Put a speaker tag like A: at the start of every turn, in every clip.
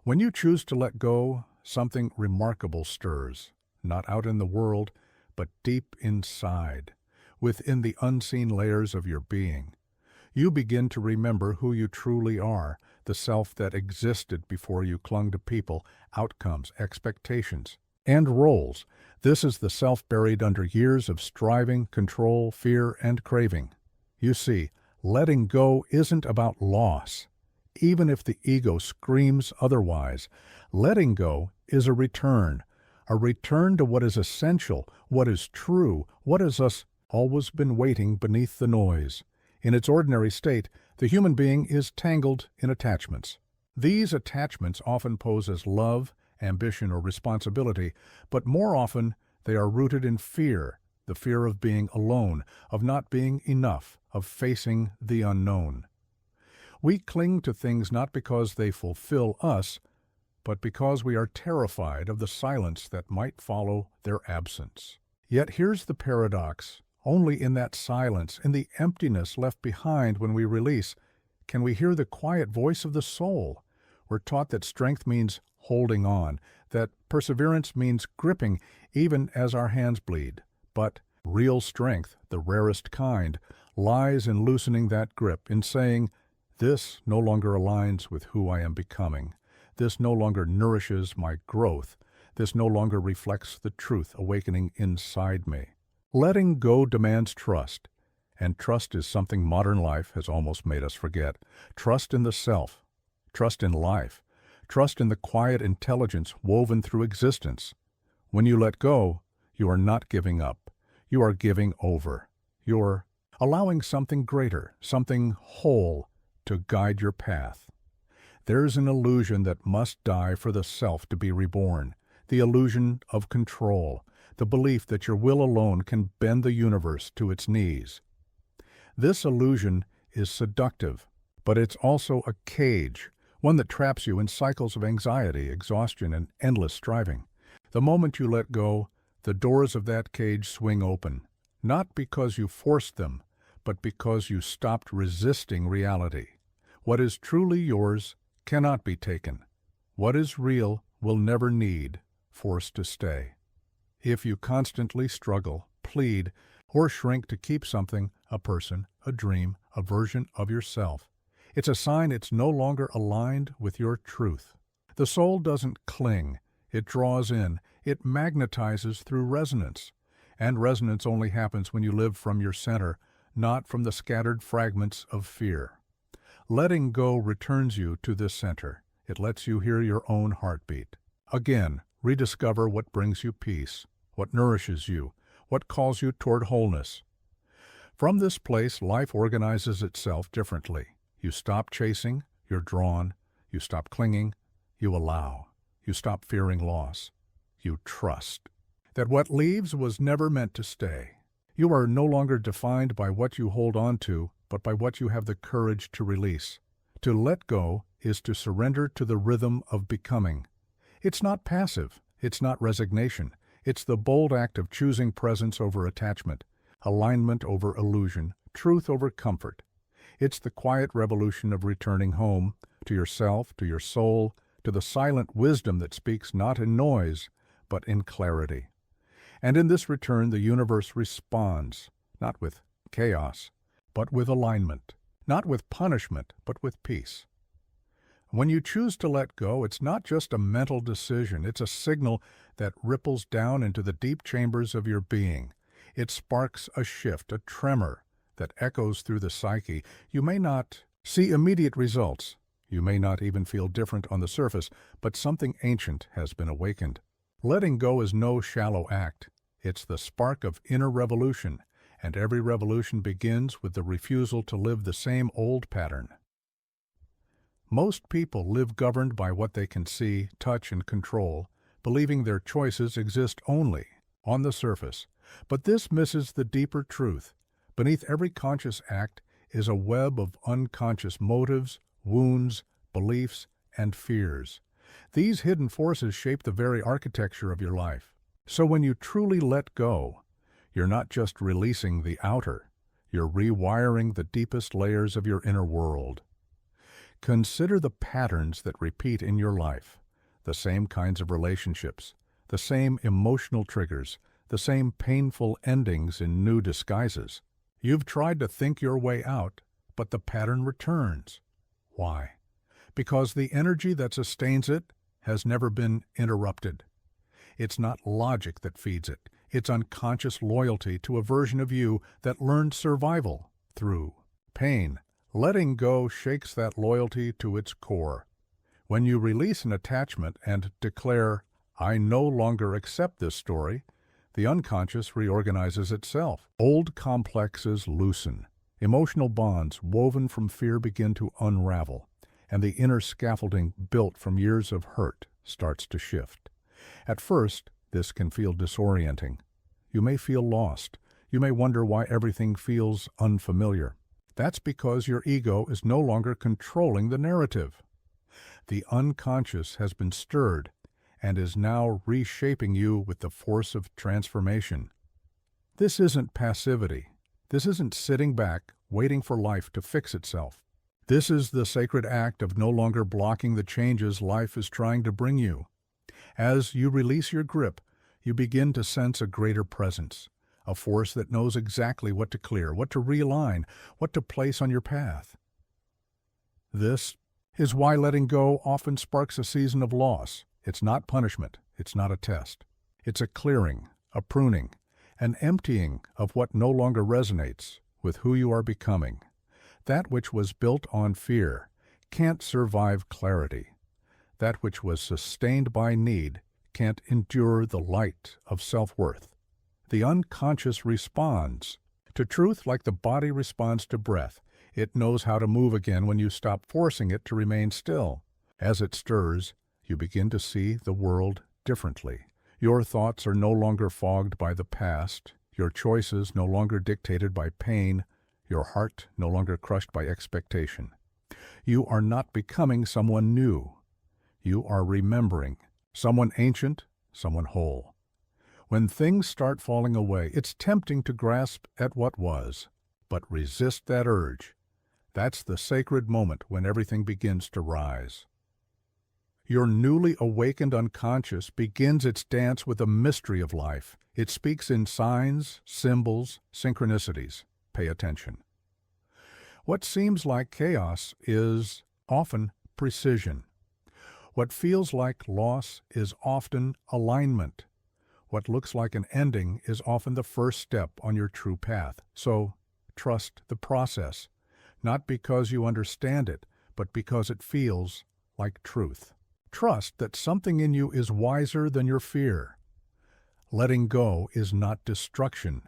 A: When you choose to let go, something remarkable stirs, not out in the world, but deep inside, within the unseen layers of your being. You begin to remember who you truly are, the self that existed before you clung to people, outcomes, expectations, and roles. This is the self buried under years of striving, control, fear, and craving. You see, letting go isn't about loss. Even if the ego screams otherwise, letting go is a return to what is essential, what is true, what has us always been waiting beneath the noise. In its ordinary state, the human being is tangled in attachments. These attachments often pose as love, ambition, or responsibility, but more often they are rooted in fear, the fear of being alone, of not being enough, of facing the unknown. We cling to things not because they fulfill us, but because we are terrified of the silence that might follow their absence. Yet here's the paradox. Only in that silence, in the emptiness left behind when we release, can we hear the quiet voice of the soul. We're taught that strength means holding on, that perseverance means gripping even as our hands bleed. But real strength, the rarest kind, lies in loosening that grip, in saying, "This no longer aligns with who I am becoming. This no longer nourishes my growth. This no longer reflects the truth awakening inside me." Letting go demands trust, and trust is something modern life has almost made us forget. Trust in the self, trust in life, trust in the quiet intelligence woven through existence. When you let go, you are not giving up. You are giving over. You're allowing something greater, something whole, to guide your path. There's an illusion that must die for the self to be reborn, the illusion of control, the belief that your will alone can bend the universe to its knees. This illusion is seductive, but it's also a cage, one that traps you in cycles of anxiety, exhaustion, and endless striving. The moment you let go, the doors of that cage swing open, not because you forced them, but because you stopped resisting reality. What is truly yours cannot be taken. What is real will never need force to stay. If you constantly struggle, plead, or shrink to keep something, a person, a dream, a version of yourself, it's a sign it's no longer aligned with your truth. The soul doesn't cling, it draws in, it magnetizes through resonance. And resonance only happens when you live from your center, not from the scattered fragments of fear. Letting go returns you to this center. It lets you hear your own heartbeat. Again, rediscover what brings you peace, what nourishes you, what calls you toward wholeness. From this place, life organizes itself differently. You stop chasing, you're drawn. You stop clinging, you allow. You stop fearing loss. You trust that what leaves was never meant to stay. You are no longer defined by what you hold on to, but by what you have the courage to release. To let go is to surrender to the rhythm of becoming. It's not passive, it's not resignation. It's the bold act of choosing presence over attachment, alignment over illusion, truth over comfort. It's the quiet revolution of returning home, to yourself, to your soul, to the silent wisdom that speaks not in noise, but in clarity. And in this return, the universe responds, not with chaos, but with alignment, not with punishment, but with peace. When you choose to let go, it's not just a mental decision, it's a signal that ripples down into the deep chambers of your being. It sparks a shift, a tremor that echoes through the psyche. You may not see immediate results. You may not even feel different on the surface, but something ancient has been awakened. Letting go is no shallow act. It's the spark of inner revolution, and every revolution begins with the refusal to live the same old pattern. Most people live governed by what they can see, touch, and control, believing their choices exist only on the surface. But this misses the deeper truth. Beneath every conscious act is a web of unconscious motives, wounds, beliefs, and fears. These hidden forces shape the very architecture of your life. So when you truly let go, you're not just releasing the outer, you're rewiring the deepest layers of your inner world. Consider the patterns that repeat in your life, the same kinds of relationships, the same emotional triggers, the same painful endings in new disguises. You've tried to think your way out, but the pattern returns. Why? Because the energy that sustains it has never been interrupted. It's not logic that feeds it. It's unconscious loyalty to a version of you that learned survival through pain. Letting go shakes that loyalty to its core. When you release an attachment and declare, "I no longer accept this story," the unconscious reorganizes itself. Old complexes loosen. Emotional bonds woven from fear begin to unravel, and the inner scaffolding built from years of hurt starts to shift. At first, this can feel disorienting. You may feel lost. You may wonder why everything feels unfamiliar. That's because your ego is no longer controlling the narrative. The unconscious has been stirred and is now reshaping you with the force of transformation. This isn't passivity. This isn't sitting back, waiting for life to fix itself. This is the sacred act of no longer blocking the changes life is trying to bring you. As you release your grip, you begin to sense a greater presence, a force that knows exactly what to clear, what to realign, what to place on your path. This is why letting go often sparks a season of loss. It's not punishment. It's not a test. It's a clearing, a pruning, an emptying of what no longer resonates with who you are becoming. That which was built on fear can't survive clarity. That which was sustained by need can't endure the light of self-worth. The unconscious responds to truth like the body responds to breath. It knows how to move again when you stop forcing it to remain still. As it stirs, you begin to see the world differently. Your thoughts are no longer fogged by the past, your choices no longer dictated by pain, your heart no longer crushed by expectation. You are not becoming someone new. You are remembering someone ancient, someone whole. When things start falling away, it's tempting to grasp at what was, but resist that urge. That's the sacred moment when everything begins to rise. Your newly awakened unconscious begins its dance with the mystery of life. It speaks in signs, symbols, synchronicities. Pay attention. What seems like chaos is often precision. What feels like loss is often alignment. What looks like an ending is often the first step on your true path. So, trust the process, not because you understand it, but because it feels like truth. Trust that something in you is wiser than your fear. Letting go is not destruction.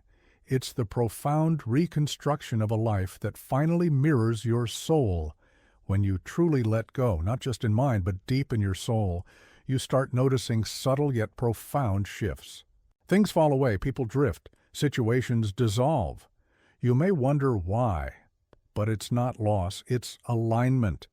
A: It's the profound reconstruction of a life that finally mirrors your soul. When you truly let go, not just in mind, but deep in your soul, you start noticing subtle yet profound shifts. Things fall away, people drift, situations dissolve. You may wonder why, but it's not loss, it's alignment.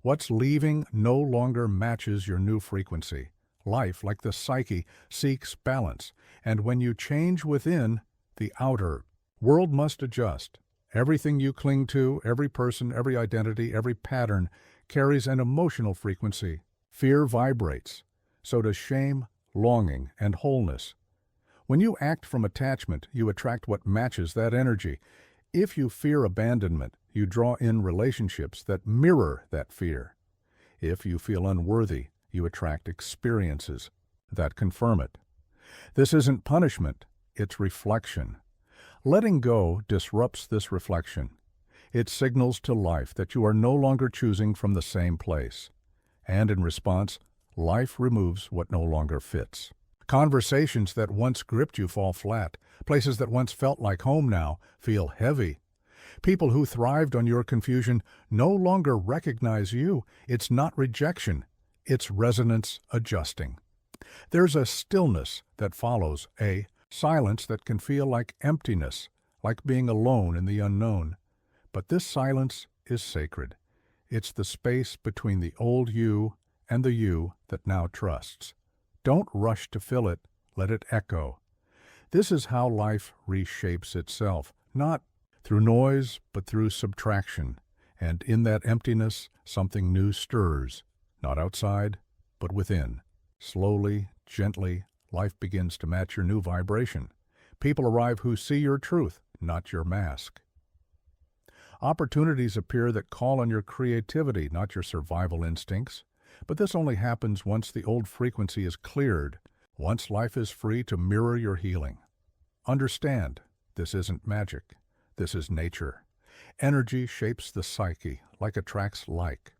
A: What's leaving no longer matches your new frequency. Life, like the psyche, seeks balance, and when you change within, the outer world must adjust. Everything you cling to, every person, every identity, every pattern, carries an emotional frequency. Fear vibrates. So does shame, longing, and wholeness. When you act from attachment, you attract what matches that energy. If you fear abandonment, you draw in relationships that mirror that fear. If you feel unworthy, you attract experiences that confirm it. This isn't punishment, it's reflection. Letting go disrupts this reflection. It signals to life that you are no longer choosing from the same place. And in response, life removes what no longer fits. Conversations that once gripped you fall flat. Places that once felt like home now feel heavy. People who thrived on your confusion no longer recognize you. It's not rejection. It's resonance adjusting. There's a stillness that follows, a silence that can feel like emptiness, like being alone in the unknown. But this silence is sacred. It's the space between the old you and the you that now trusts. Don't rush to fill it, let it echo. This is how life reshapes itself, not through noise, but through subtraction. And in that emptiness, something new stirs, not outside, but within. Slowly, gently, life begins to match your new vibration. People arrive who see your truth, not your mask. Opportunities appear that call on your creativity, not your survival instincts. But this only happens once the old frequency is cleared, once life is free to mirror your healing. Understand, this isn't magic. This is nature. Energy shapes the psyche, like attracts like.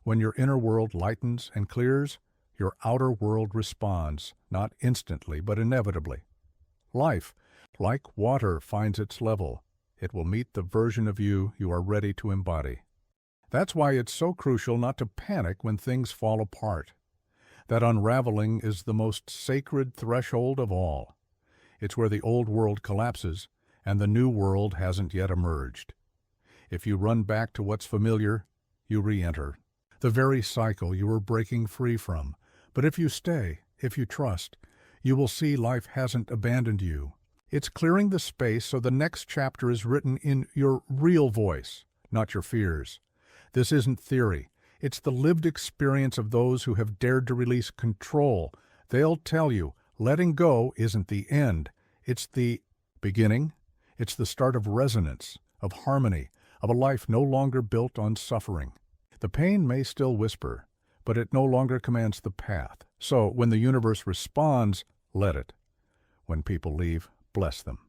A: When your inner world lightens and clears, your outer world responds, not instantly, but inevitably. Life, like water, finds its level. It will meet the version of you are ready to embody. That's why it's so crucial not to panic when things fall apart. That unraveling is the most sacred threshold of all. It's where the old world collapses and the new world hasn't yet emerged. If you run back to what's familiar, you re-enter the very cycle you were breaking free from. But if you stay, if you trust, you will see life hasn't abandoned you. It's clearing the space so the next chapter is written in your real voice, not your fears. This isn't theory. It's the lived experience of those who have dared to release control. They'll tell you, letting go isn't the end. It's the beginning. It's the start of resonance, of harmony, of a life no longer built on suffering. The pain may still whisper, but it no longer commands the path. So when the universe responds, let it. When people leave, bless them.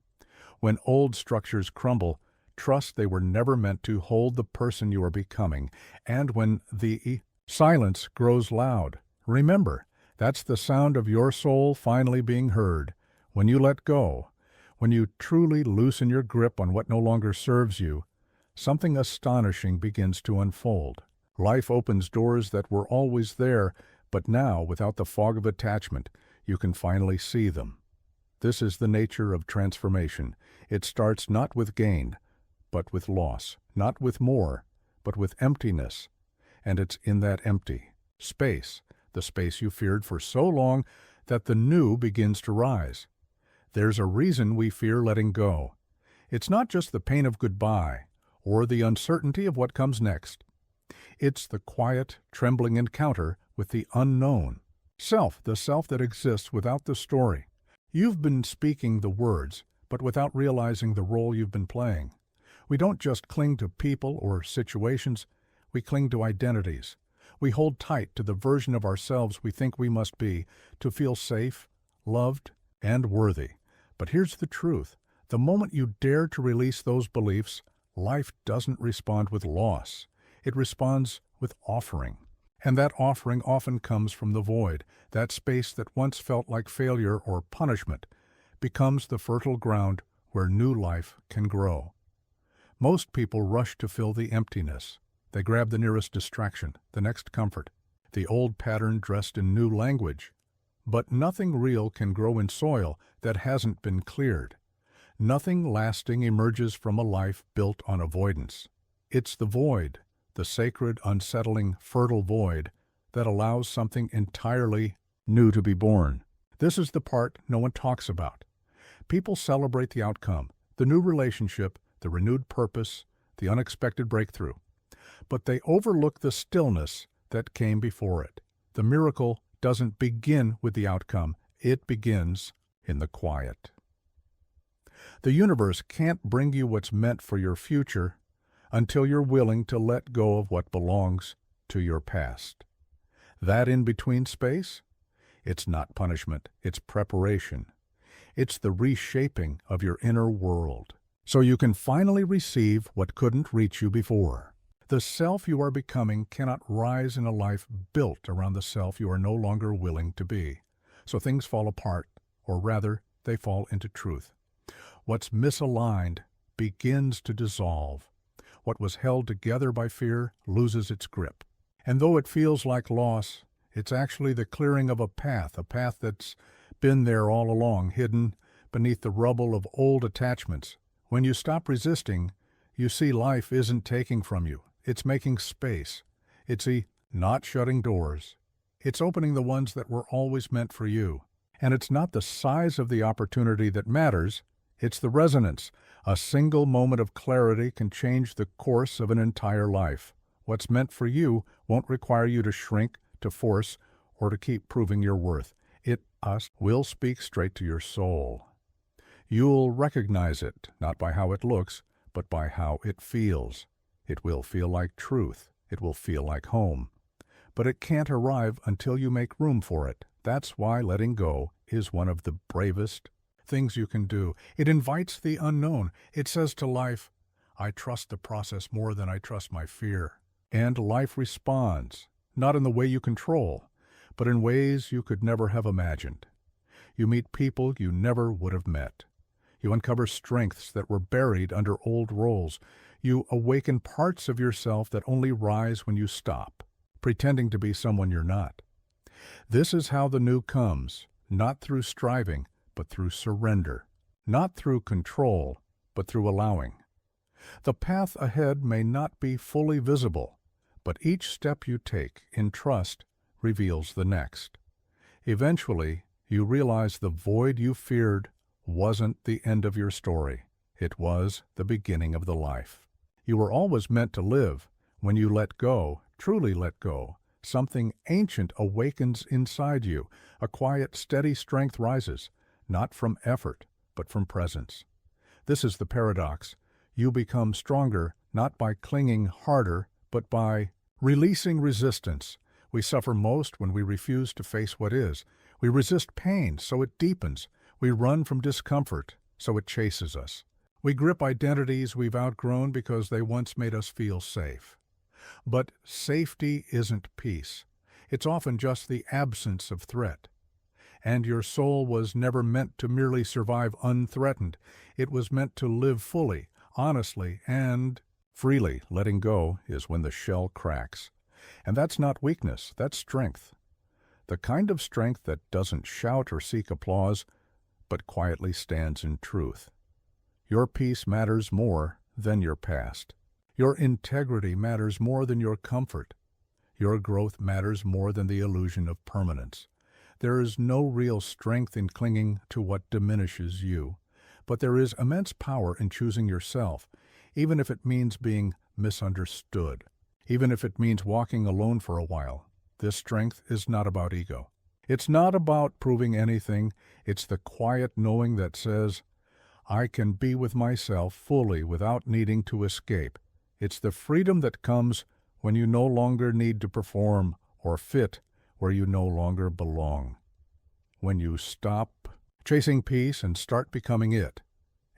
A: When old structures crumble, trust they were never meant to hold the person you are becoming. And when the silence grows loud, remember, that's the sound of your soul finally being heard. When you let go, when you truly loosen your grip on what no longer serves you, something astonishing begins to unfold. Life opens doors that were always there, but now, without the fog of attachment, you can finally see them. This is the nature of transformation. It starts not with gain, but with loss, not with more, but with emptiness. And it's in that empty space, the space you feared for so long, that the new begins to rise. There's a reason we fear letting go. It's not just the pain of goodbye, or the uncertainty of what comes next. It's the quiet, trembling encounter with the unknown. Self, the self that exists without the story. You've been speaking the words, but without realizing the role you've been playing. We don't just cling to people or situations, we cling to identities. We hold tight to the version of ourselves we think we must be to feel safe, loved, and worthy. But here's the truth. The moment you dare to release those beliefs, life doesn't respond with loss. It responds with offering. And that offering often comes from the void. That space that once felt like failure or punishment becomes the fertile ground where new life can grow. Most people rush to fill the emptiness. They grab the nearest distraction, the next comfort, the old pattern dressed in new language. But nothing real can grow in soil that hasn't been cleared. Nothing lasting emerges from a life built on avoidance. It's the void, the sacred, unsettling, fertile void, that allows something entirely new to be born. This is the part no one talks about. People celebrate the outcome, the new relationship, the renewed purpose, the unexpected breakthrough. But they overlook the stillness that came before it. The miracle doesn't begin with the outcome. It begins in the quiet. The universe can't bring you what's meant for your future until you're willing to let go of what belongs to your past. That in-between space, it's not punishment, it's preparation. It's the reshaping of your inner world, so you can finally receive what couldn't reach you before. The self you are becoming cannot rise in a life built around the self you are no longer willing to be. So things fall apart, or rather, they fall into truth. What's misaligned begins to dissolve. What was held together by fear loses its grip. And though it feels like loss, it's actually the clearing of a path that's been there all along, hidden beneath the rubble of old attachments. When you stop resisting, you see life isn't taking from you. It's making space. It's not shutting doors. It's opening the ones that were always meant for you. And it's not the size of the opportunity that matters, It's the resonance. A single moment of clarity can change the course of an entire life. What's meant for you won't require you to shrink, to force, or to keep proving your worth. It, us, will speak straight to your soul. You'll recognize it, not by how it looks, but by how it feels. It will feel like truth. It will feel like home. But it can't arrive until you make room for it. That's why letting go is one of the bravest things you can do. It invites the unknown. It says to life, I trust the process more than I trust my fear. And life responds, not in the way you control, but in ways you could never have imagined. You meet people you never would have met. You uncover strengths that were buried under old roles. You awaken parts of yourself that only rise when you stop, pretending to be someone you're not. This is how the new comes, not through striving, but through surrender. Not through control, but through allowing. The path ahead may not be fully visible, but each step you take in trust reveals the next. Eventually, you realize the void you feared wasn't the end of your story. It was the beginning of the life. You were always meant to live. When you let go, truly let go, something ancient awakens inside you. A quiet, steady strength rises, not from effort, but from presence. This is the paradox. You become stronger, not by clinging harder, but by releasing resistance. We suffer most when we refuse to face what is. We resist pain, so it deepens. We run from discomfort, so it chases us. We grip identities we've outgrown because they once made us feel safe. But safety isn't peace. It's often just the absence of threat. And your soul was never meant to merely survive unthreatened. It was meant to live fully, honestly, and freely. Letting go is when the shell cracks. And that's not weakness, that's strength. The kind of strength that doesn't shout or seek applause, but quietly stands in truth. Your peace matters more than your past. Your integrity matters more than your comfort. Your growth matters more than the illusion of permanence. There is no real strength in clinging to what diminishes you, but there is immense power in choosing yourself, even if it means being misunderstood, even if it means walking alone for a while. This strength is not about ego. It's not about proving anything. It's the quiet knowing that says, I can be with myself fully without needing to escape. It's the freedom that comes when you no longer need to perform or fit where you no longer belong. When you stop chasing peace and start becoming it,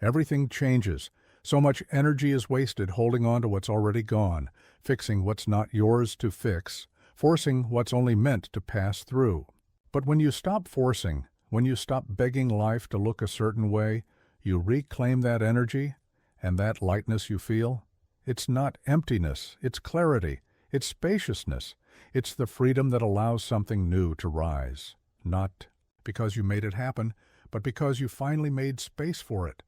A: everything changes. So much energy is wasted holding on to what's already gone, fixing what's not yours to fix, forcing what's only meant to pass through. But when you stop forcing, when you stop begging life to look a certain way, you reclaim that energy and that lightness you feel. It's not emptiness, it's clarity, it's spaciousness. It's the freedom that allows something new to rise, not because you made it happen, but because you finally made space for it.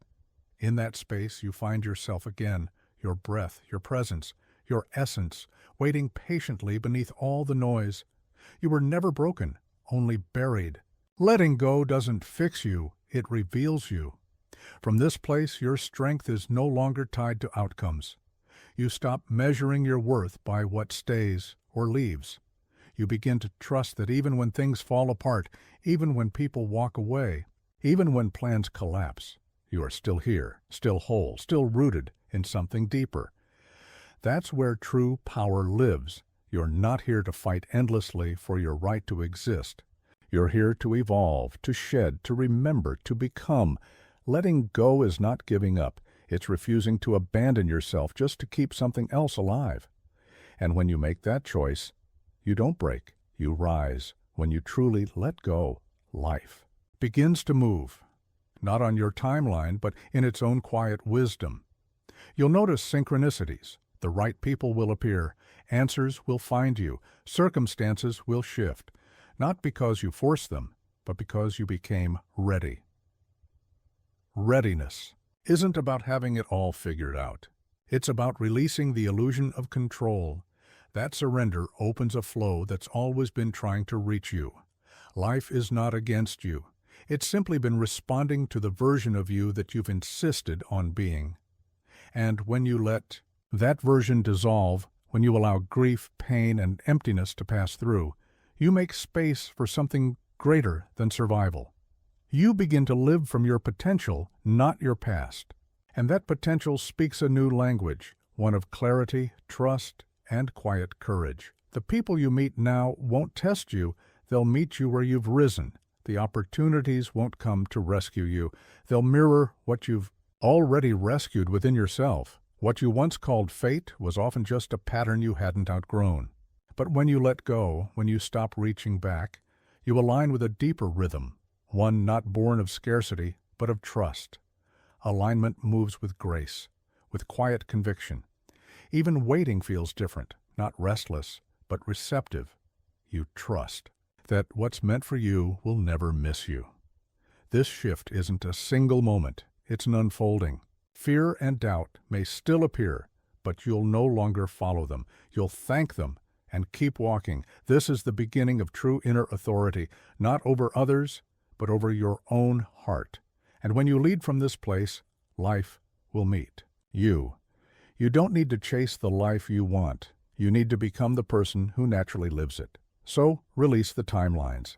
A: In that space, you find yourself again, your breath, your presence, your essence, waiting patiently beneath all the noise. You were never broken, only buried. Letting go doesn't fix you, it reveals you. From this place, your strength is no longer tied to outcomes. You stop measuring your worth by what stays or leaves. You begin to trust that even when things fall apart, even when people walk away, even when plans collapse, you are still here, still whole, still rooted in something deeper. That's where true power lives. You're not here to fight endlessly for your right to exist. You're here to evolve, to shed, to remember, to become. Letting go is not giving up. It's refusing to abandon yourself just to keep something else alive. And when you make that choice, you don't break, you rise. When you truly let go, life begins to move, not on your timeline, but in its own quiet wisdom. You'll notice synchronicities. The right people will appear. Answers will find you. Circumstances will shift, not because you forced them, but because you became ready. Readiness isn't about having it all figured out. It's about releasing the illusion of control. That surrender opens a flow that's always been trying to reach you. Life is not against you. It's simply been responding to the version of you that you've insisted on being. And when you let that version dissolve, when you allow grief, pain, and emptiness to pass through, you make space for something greater than survival. You begin to live from your potential, not your past. And that potential speaks a new language, one of clarity, trust, and quiet courage. The people you meet now won't test you, they'll meet you where you've risen. The opportunities won't come to rescue you. They'll mirror what you've already rescued within yourself. What you once called fate was often just a pattern you hadn't outgrown. But when you let go, when you stop reaching back, you align with a deeper rhythm, one not born of scarcity, but of trust. Alignment moves with grace, with quiet conviction. Even waiting feels different, not restless, but receptive. You trust that what's meant for you will never miss you. This shift isn't a single moment, it's an unfolding. Fear and doubt may still appear, but you'll no longer follow them. You'll thank them and keep walking. This is the beginning of true inner authority, not over others, but over your own heart. And when you lead from this place, life will meet you. You don't need to chase the life you want. You need to become the person who naturally lives it. So, release the timelines.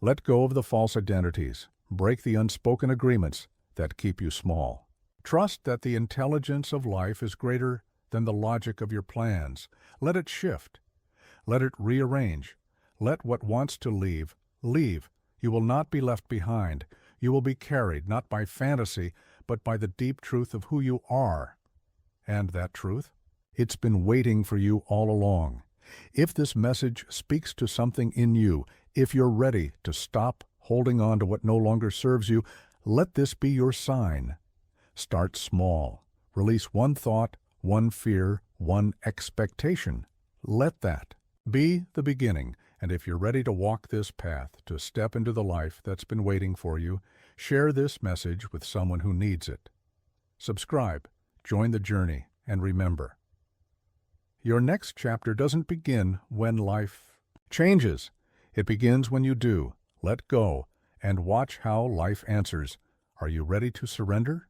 A: Let go of the false identities. Break the unspoken agreements that keep you small. Trust that the intelligence of life is greater than the logic of your plans. Let it shift. Let it rearrange. Let what wants to leave, leave. You will not be left behind. You will be carried, not by fantasy, but by the deep truth of who you are. And that truth? It's been waiting for you all along. If this message speaks to something in you, if you're ready to stop holding on to what no longer serves you, let this be your sign. Start small. Release one thought, one fear, one expectation. Let that be the beginning. And if you're ready to walk this path, to step into the life that's been waiting for you, share this message with someone who needs it. Subscribe, join the journey, and remember, your next chapter doesn't begin when life changes. It begins when you do. Let go and watch how life answers. Are you ready to surrender?